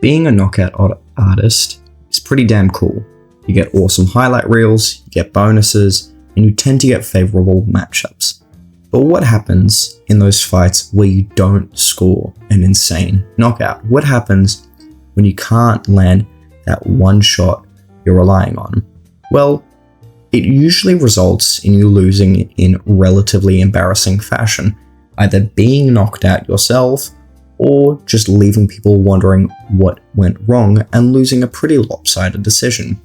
being a knockout artist is pretty damn cool. You get awesome highlight reels, you get bonuses, and you tend to get favorable matchups. But what happens in those fights where you don't score an insane knockout? What happens when you can't land that one shot you're relying on? Well, it usually results in you losing in relatively embarrassing fashion, either being knocked out yourself or just leaving people wondering what went wrong and losing a pretty lopsided decision.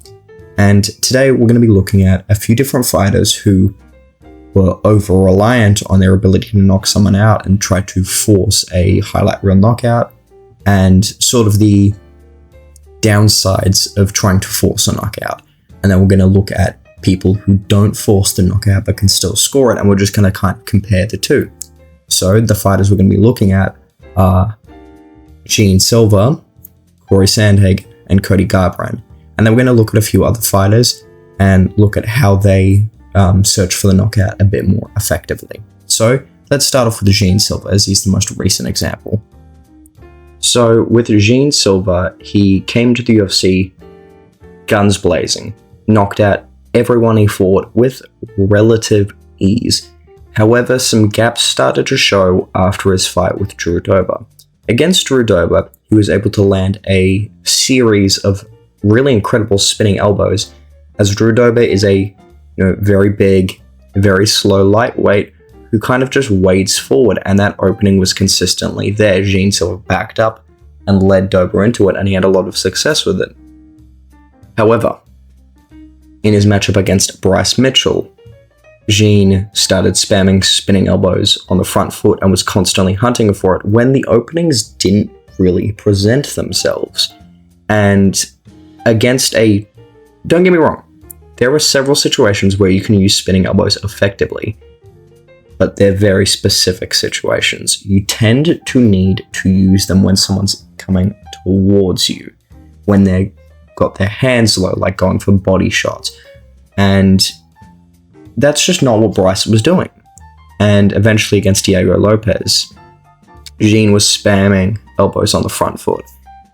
And today we're going to be looking at a few different fighters who were over-reliant on their ability to knock someone out and try to force a highlight reel knockout, and sort of the downsides of trying to force a knockout. And then we're going to look at people who don't force the knockout but can still score it, and we're just going to kind of compare the two. So the fighters we're going to be looking at are Silva, Cory Sandhagen, and Cody Garbrandt. And then we're going to look at a few other fighters and look at how they search for the knockout a bit more effectively. So let's start off with Silva, as he's the most recent example. So with Silva, he came to the UFC guns blazing, knocked out everyone he fought with relative ease. However, some gaps started to show after his fight with Drew Dober. Against Drew Dober, he was able to land a series of really incredible spinning elbows, as Drew Dober is a very big, very slow lightweight who kind of just wades forward, and that opening was consistently there. Silva backed up and led Dober into it, and he had a lot of success with it. However, in his matchup against Bryce Mitchell, started spamming spinning elbows on the front foot and was constantly hunting for it when the openings didn't really present themselves. And don't get me wrong, there are several situations where you can use spinning elbows effectively, but they're very specific situations. You tend to need to use them when someone's coming towards you, when they've got their hands low, like going for body shots. And that's just not what Bryce was doing. And eventually against Diego Lopez, was spamming elbows on the front foot.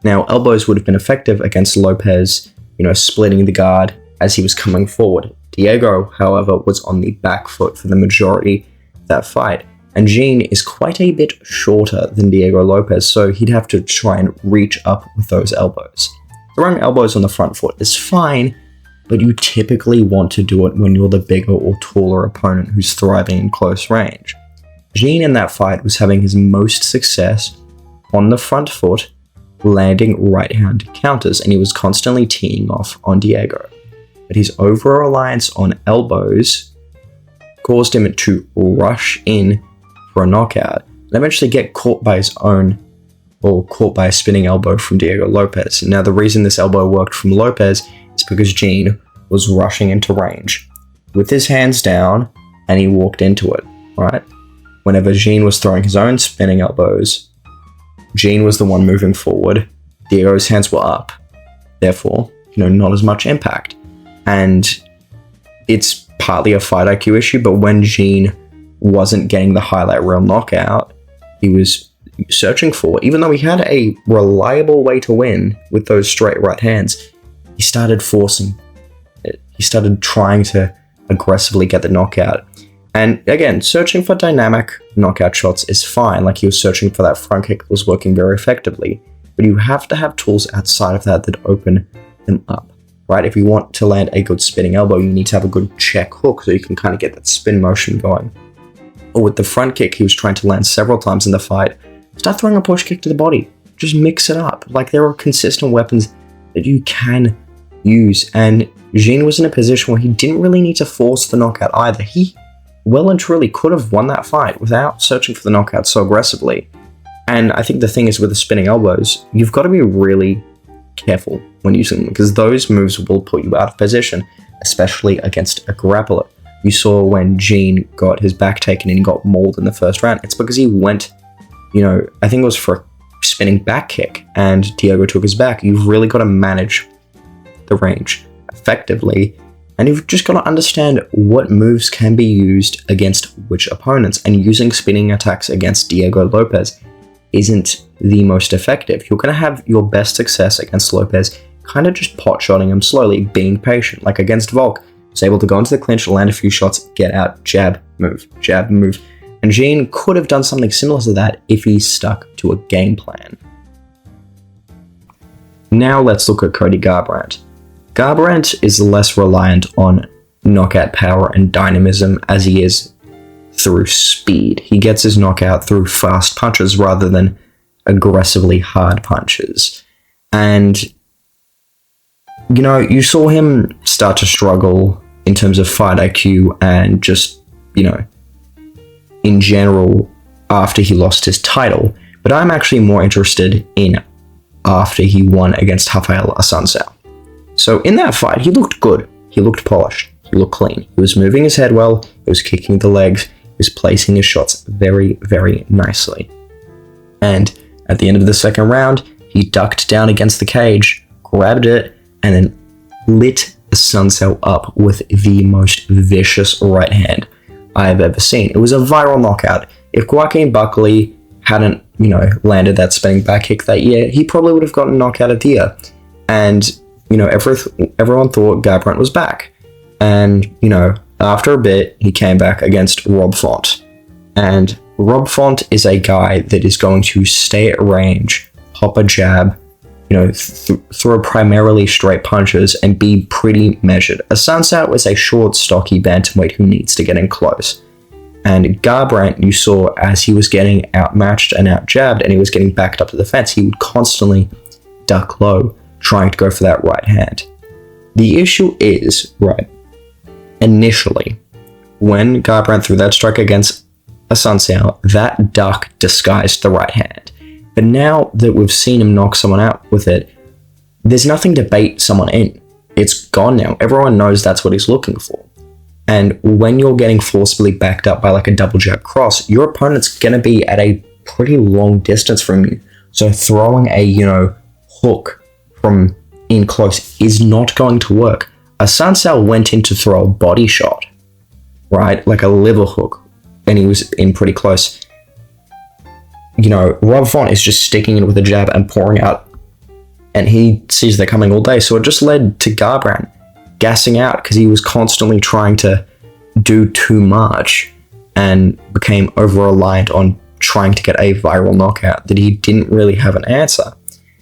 Now, elbows would have been effective against Lopez, splitting the guard as he was coming forward. Diego, however, was on the back foot for the majority of that fight. And is quite a bit shorter than Diego Lopez, so he'd have to try and reach up with those elbows. Throwing elbows on the front foot is fine, but you typically want to do it when you're the bigger or taller opponent who's thriving in close range. In that fight was having his most success on the front foot, landing right-hand counters, and he was constantly teeing off on Diego. But his over-reliance on elbows caused him to rush in for a knockout and eventually get caught by a spinning elbow from Diego Lopez. Now, the reason this elbow worked from Lopez is because was rushing into range with his hands down, and he walked into it, right? Whenever was throwing his own spinning elbows, was the one moving forward. Diego's hands were up. Therefore, not as much impact. And it's partly a fight IQ issue, but when wasn't getting the highlight reel knockout, he was searching for, even though he had a reliable way to win with those straight right hands, he started forcing it. He started trying to aggressively get the knockout. And again, searching for dynamic knockout shots is fine, like he was searching for that front kick that was working very effectively, but you have to have tools outside of that open them up, right? If you want to land a good spinning elbow, you need to have a good check hook so you can kind of get that spin motion going. Or with the front kick, he was trying to land several times in the fight. Start throwing a push kick to the body. Just mix it up. Like, there are consistent weapons that you can use, and was in a position where he didn't really need to force the knockout either. He well and truly could have won that fight without searching for the knockout so aggressively. And I think the thing is with the spinning elbows, you've got to be really careful when using them, because those moves will put you out of position, especially against a grappler. You saw when got his back taken and he got mauled in the first round. It's because he went, I think it was for a spinning back kick, and Diego took his back. You've really got to manage the range effectively, and you've just got to understand what moves can be used against which opponents. And using spinning attacks against Diego Lopez isn't the most effective. You're going to have your best success against Lopez kind of just pot-shotting him slowly, being patient. Like against Volk, was able to go into the clinch, land a few shots, get out, jab, move, jab, move. And Jean could have done something similar to that if he stuck to a game plan. Now let's look at Cody Garbrandt. Garbrandt is less reliant on knockout power and dynamism as he is through speed. He gets his knockout through fast punches rather than aggressively hard punches. And, you know, you saw him start to struggle in terms of fight IQ and just, you know, in general after he lost his title. But I'm actually more interested in after he won against Rafael Assunção. So in that fight, he looked good. He looked polished. He looked clean. He was moving his head well. He was kicking the legs. He was placing his shots very, very nicely. And at the end of the second round, he ducked down against the cage, grabbed it, and then lit Assunção up with the most vicious right hand I have ever seen. It was a viral knockout. If Joaquin Buckley hadn't, you know, landed that spinning back kick that year, he probably would have gotten knockout of the year. And, you know, everyone thought Garbrandt was back. And, you know, after a bit, he came back against Rob Font. And Rob Font is a guy that is going to stay at range, pop a jab, you know, throw primarily straight punches and be pretty measured. Assunção is a short, stocky bantamweight who needs to get in close. And Garbrandt, you saw as he was getting outmatched and outjabbed and he was getting backed up to the fence, he would constantly duck low, trying to go for that right hand. The issue is, right, initially, when Garbrandt threw that strike against Assunção, that duck disguised the right hand. But now that we've seen him knock someone out with it, there's nothing to bait someone in. It's gone now. Everyone knows that's what he's looking for. And when you're getting forcibly backed up by like a double jab cross, your opponent's going to be at a pretty long distance from you. So throwing a, you know, hook from in close is not going to work. Assunção went in to throw a body shot, right? Like a liver hook, and he was in pretty close. You know, Rob Font is just sticking in with a jab and pouring out, and he sees they're coming all day. So it just led to Garbrandt gassing out because he was constantly trying to do too much and became over-reliant on trying to get a viral knockout that he didn't really have an answer.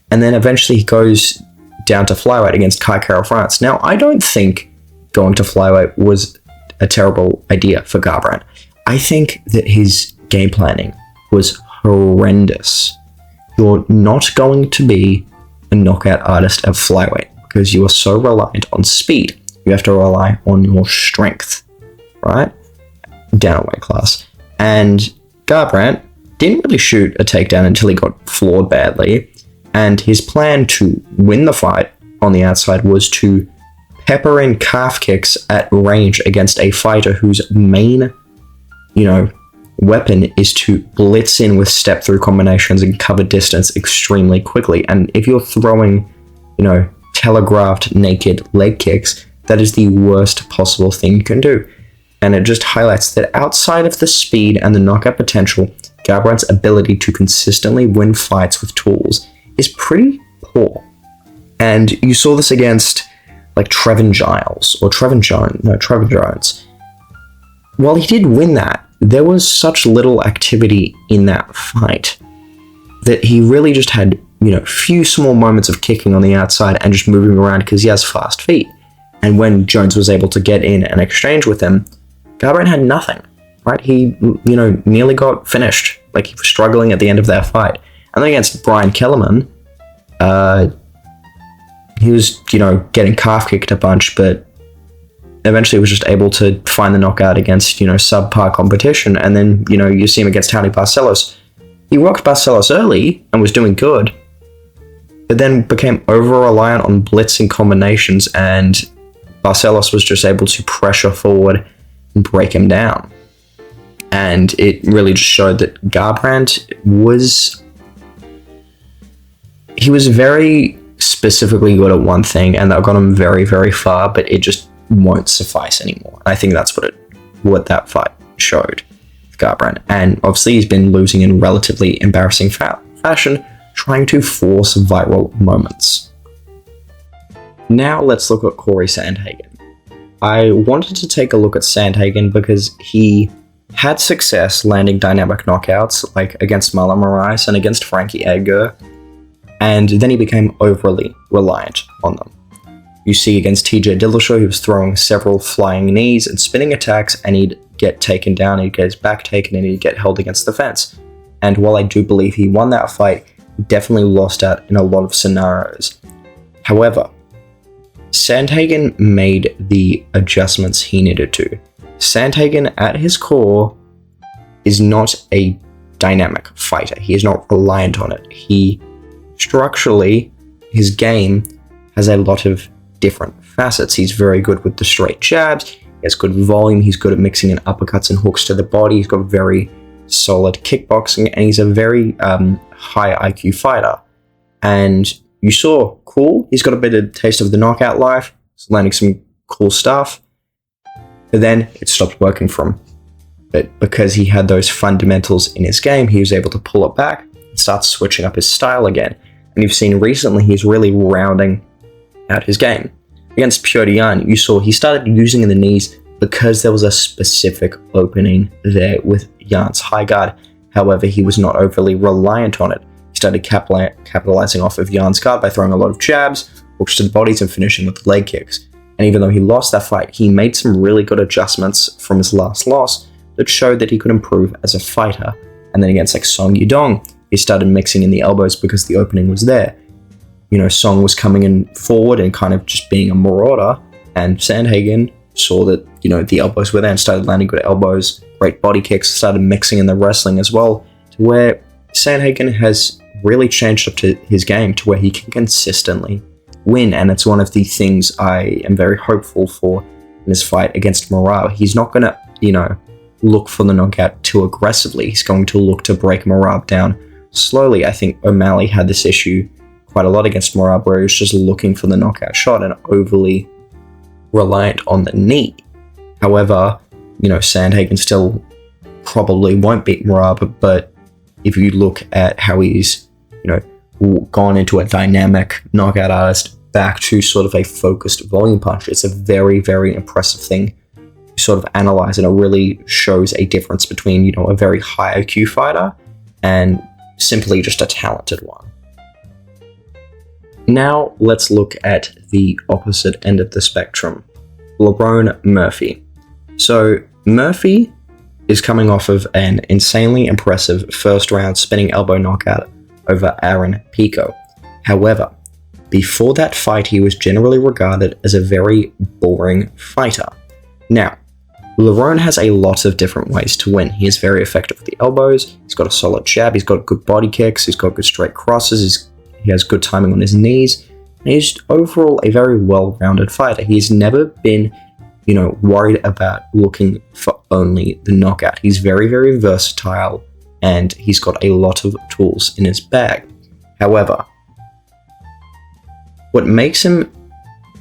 And then eventually he goes down to flyweight against Kai Kara-France. Now, I don't think going to flyweight was a terrible idea for Garbrandt. I think that his game planning was horrendous. You're not going to be a knockout artist at flyweight because you are so reliant on speed. You have to rely on your strength, right? Down a weight class. And Garbrandt didn't really shoot a takedown until he got floored badly. And his plan to win the fight on the outside was to pepper in calf kicks at range against a fighter whose main, you know, weapon is to blitz in with step-through combinations and cover distance extremely quickly. And if you're throwing, you know, telegraphed naked leg kicks, that is the worst possible thing you can do. And it just highlights that outside of the speed and the knockout potential, Garbrandt's ability to consistently win fights with tools is pretty poor. And you saw this against like Trevin Jones. While he did win that, there was such little activity in that fight that he really just had, you know, few small moments of kicking on the outside and just moving around because he has fast feet. And when Jones was able to get in and exchange with him, Garbrandt had nothing, right? He, you know, nearly got finished. Like, he was struggling at the end of that fight. And then against Brian Kellerman, he was, you know, getting calf kicked a bunch, but eventually was just able to find the knockout against, you know, subpar competition. And then, you know, you see him against Tony Barcelos. He rocked Barcelos early and was doing good, but then became over-reliant on blitzing combinations, and Barcelos was just able to pressure forward and break him down. And it really just showed that Garbrandt was very specifically good at one thing, and that got him very, very far, but it just won't suffice anymore. And I think that's what that fight showed. Garbrandt, and obviously he's been losing in relatively embarrassing fashion, trying to force viral moments. Now let's look at Cory Sandhagen. I wanted to take a look at Sandhagen because he had success landing dynamic knockouts like against Marlon Moraes and against Frankie Edgar, and then he became overly reliant on them. You see against TJ Dillashaw, he was throwing several flying knees and spinning attacks, and he'd get taken down, he'd get his back taken, and he'd get held against the fence. And while I do believe he won that fight, he definitely lost out in a lot of scenarios. However, Sandhagen made the adjustments he needed to. Sandhagen, at his core, is not a dynamic fighter. He is not reliant on it. Structurally, his game has a lot of different facets. He's very good with the straight jabs, he has good volume, he's good at mixing in uppercuts and hooks to the body, he's got very solid kickboxing, and he's a very high IQ fighter. And you saw, cool, he's got a bit of taste of the knockout life, he's landing some cool stuff, but then it stopped working for him. But because he had those fundamentals in his game, he was able to pull it back and start switching up his style again. And you've seen recently he's really rounding out his game. Against Petr Yan, you saw he started using the knees because there was a specific opening there with Yan's high guard. However, he was not overly reliant on it. He started capitalizing off of Yan's guard by throwing a lot of jabs, hooks to the bodies, and finishing with leg kicks. And even though he lost that fight, he made some really good adjustments from his last loss that showed that he could improve as a fighter. And then against like Song Yudong, he started mixing in the elbows because the opening was there. You know, Song was coming in forward and kind of just being a marauder, and Sandhagen saw that, you know, the elbows were there and started landing good elbows, great body kicks, started mixing in the wrestling as well, to where Sandhagen has really changed up to his game to where he can consistently win. And it's one of the things I am very hopeful for in this fight against Morale. He's not going to, you know, look for the knockout too aggressively. He's going to look to break Morale down slowly. I think O'Malley had this issue quite a lot against Morale, where he was just looking for the knockout shot and overly reliant on the knee. However, you know, Sandhagen still probably won't beat Morale, but if you look at how he's, you know, gone into a dynamic knockout artist back to sort of a focused volume punch, it's a very, very impressive thing to sort of analyze, and it really shows a difference between, you know, a very high IQ fighter and simply just a talented one. Now let's look at the opposite end of the spectrum, Lerone Murphy. So Murphy is coming off of an insanely impressive first round spinning elbow knockout over Aaron Pico. However, before that fight, he was generally regarded as a very boring fighter. Now, Lerone has a lot of different ways to win. He is very effective with the elbows, he's got a solid jab, he's got good body kicks, he's got good straight crosses, he has good timing on his knees, and he's overall a very well-rounded fighter. He's never been, you know, worried about looking for only the knockout. He's very, very versatile, and he's got a lot of tools in his bag. However, what makes him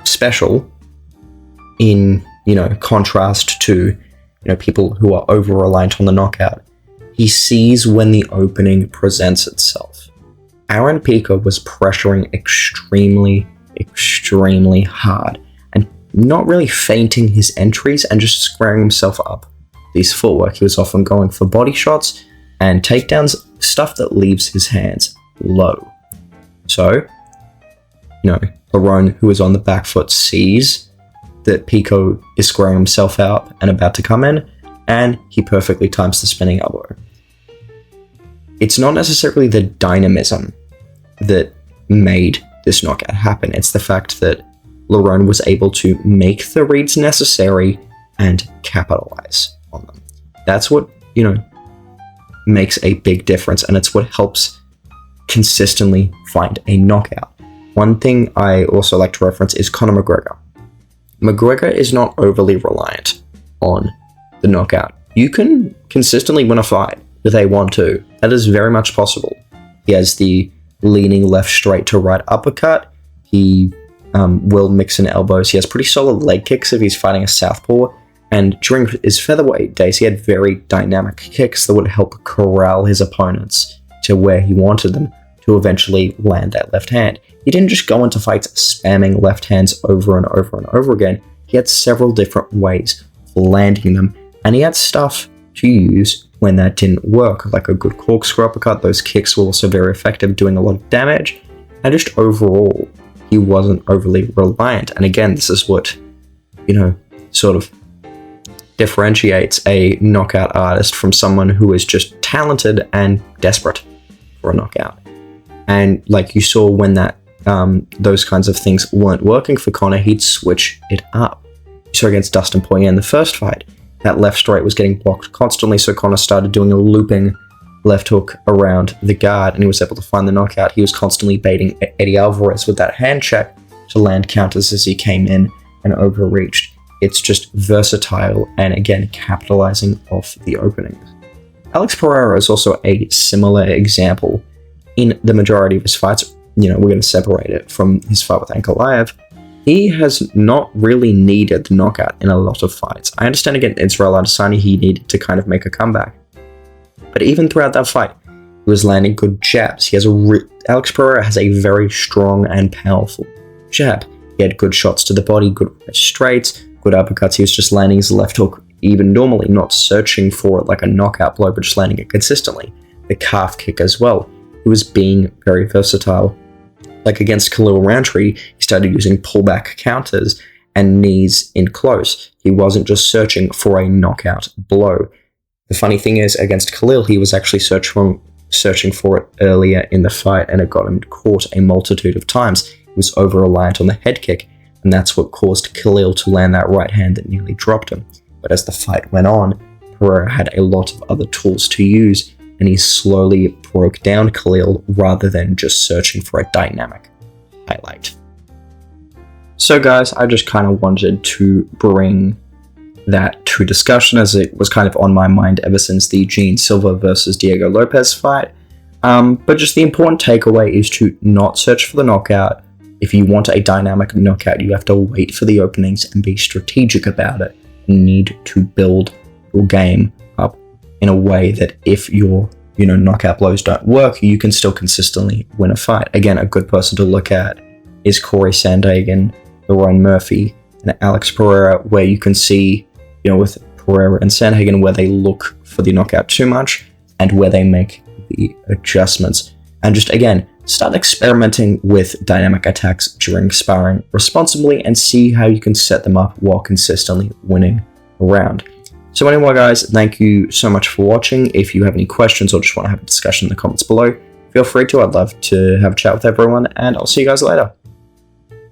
special in, you know, contrast to, you know, people who are over-reliant on the knockout, he sees when the opening presents itself. Aaron Pico was pressuring extremely, extremely hard and not really feinting his entries and just squaring himself up. His footwork, he was often going for body shots and takedowns, stuff that leaves his hands low. So, you know, Lerone, who is on the back foot, sees that Pico is squaring himself out and about to come in, and he perfectly times the spinning elbow. It's not necessarily the dynamism that made this knockout happen. It's the fact that Lerone was able to make the reads necessary and capitalize on them. That's what, you know, makes a big difference, and it's what helps consistently find a knockout. One thing I also like to reference is Conor McGregor. McGregor is not overly reliant on the knockout. You can consistently win a fight with a 1-2. That is very much possible. He has the leaning left straight to right uppercut. He will mix in elbows. He has pretty solid leg kicks if he's fighting a southpaw. And during his featherweight days, he had very dynamic kicks that would help corral his opponents to where he wanted them to eventually land that left hand. He didn't just go into fights spamming left hands over and over and over again. He had several different ways of landing them, and he had stuff to use when that didn't work, like a good corkscrew uppercut. Those kicks were also very effective, doing a lot of damage, and just overall, he wasn't overly reliant. And again, this is what, sort of differentiates a knockout artist from someone who is just talented and desperate for a knockout. And like you saw when that those kinds of things weren't working for Conor, he'd switch it up. You saw against Dustin Poirier in the first fight, that left straight was getting blocked constantly, so Conor started doing a looping left hook around the guard, and he was able to find the knockout. He was constantly baiting Eddie Alvarez with that hand check to land counters as he came in and overreached. It's just versatile and, again, capitalizing off the openings. Alex Pereira is also a similar example. In the majority of his fights, we're going to separate it from his fight with Ankalaev. He has not really needed the knockout in a lot of fights. I understand against Israel Adesanya he needed to kind of make a comeback. But even throughout that fight, he was landing good jabs. Alex Pereira has a very strong and powerful jab. He had good shots to the body, good straights, good uppercuts. He was just landing his left hook even normally, not searching for it like a knockout blow, but just landing it consistently. The calf kick as well. He was being very versatile. Like against Khalil Rountree, he started using pullback counters and knees in close. He wasn't just searching for a knockout blow. The funny thing is, against Khalil, he was actually searching for it earlier in the fight, and it got him caught a multitude of times. He was over-reliant on the head kick, and that's what caused Khalil to land that right hand that nearly dropped him. But as the fight went on, Pereira had a lot of other tools to use, and he slowly broke down Khalil rather than just searching for a dynamic highlight. So guys, I just kind of wanted to bring that to discussion, as it was kind of on my mind ever since the Gene Silva versus Diego Lopez fight. But just the important takeaway is to not search for the knockout. If you want a dynamic knockout, you have to wait for the openings and be strategic about it. You need to build your game up in a way that if your knockout blows don't work, you can still consistently win a fight. Again, a good person to look at is Cory Sandhagen, Ryan Murphy, and Alex Pereira, where you can see, with Pereira and Sandhagen, where they look for the knockout too much and where they make the adjustments. And just, again, start experimenting with dynamic attacks during sparring responsibly and see how you can set them up while consistently winning a round. So anyway, guys, thank you so much for watching. If you have any questions or just want to have a discussion in the comments below, feel free to. I'd love to have a chat with everyone, and I'll see you guys later.